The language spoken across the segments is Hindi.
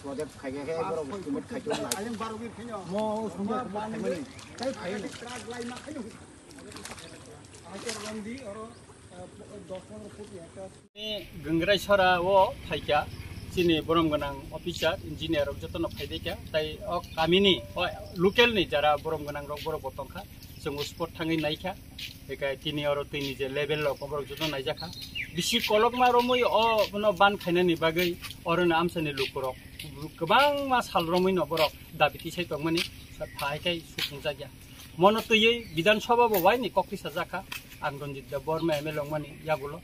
project kaya kaya baru estimate kaya cuma mau semua ini saya kaya ini गंगराय सरा वो फाइका सिनी बरम गनां ऑफिसर इंजीनियर जतन फाइदेका ताई कामिनी लोकल नि जरा बरम गनां रक बर बतंखा जों स्पॉट थाङै नायखा बेका तिनि और तिनि जे लेवल लक बर जतन नायजाखा बिसि कलक मारमै बन बान खायनानि बागै अरन आमसानि लुकरक गोबां मा सालरमै न बर दाबिति सायतमनि फाइकाय सुफुंजागिया मनतयै विधानसभा बवायनि कक्रिसा जाखा आं रंजित दा बर्मा एमएलए यागुलो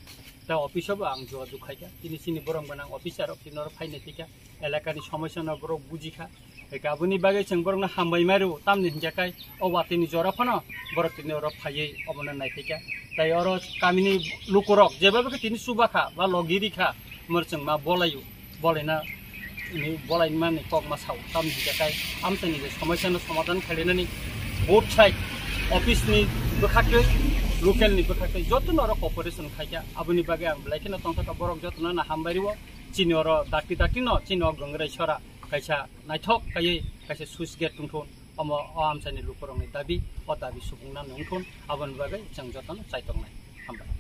दा अफिसाव आं जगाजग खायखा तिनि सिनि बरम गनां अफिसार तिनर फाइने थिका एलाकानि समस्या न बर बुजिखा गाबुनि बागै जों बरना हामबाय मारु तामनि हिंजाखाय अवातिनि जराफानो बर तिनि और फायै अबन नायथिका ताय और कामिनि लुकरक जेबाबो तिनि सुबाखा बा लगिरिखा मरचों मा बलायु बलायना नि बलायनि माने कक मा साव तामनि हिंजाखाय आमसानि समस्या न समाधान खालायनानै बोथ साइड अफिसनि बखाखै लोकल नि बखाखै जतन और कॉर्पोरेशन खायखा आबुनि बागै आं लायखिना तंथा बरक जतन ना हामबारिवो चिनि और दाकि दाकि न चिनि गंगराय सरा कायसा नायथक कायै कायसा सुइस गेट तुंथन अम आमसानि लुकरंनि दाबि सुबुंना नंथन आबुनि बागै जों जतन सायतंनाय हामबाय।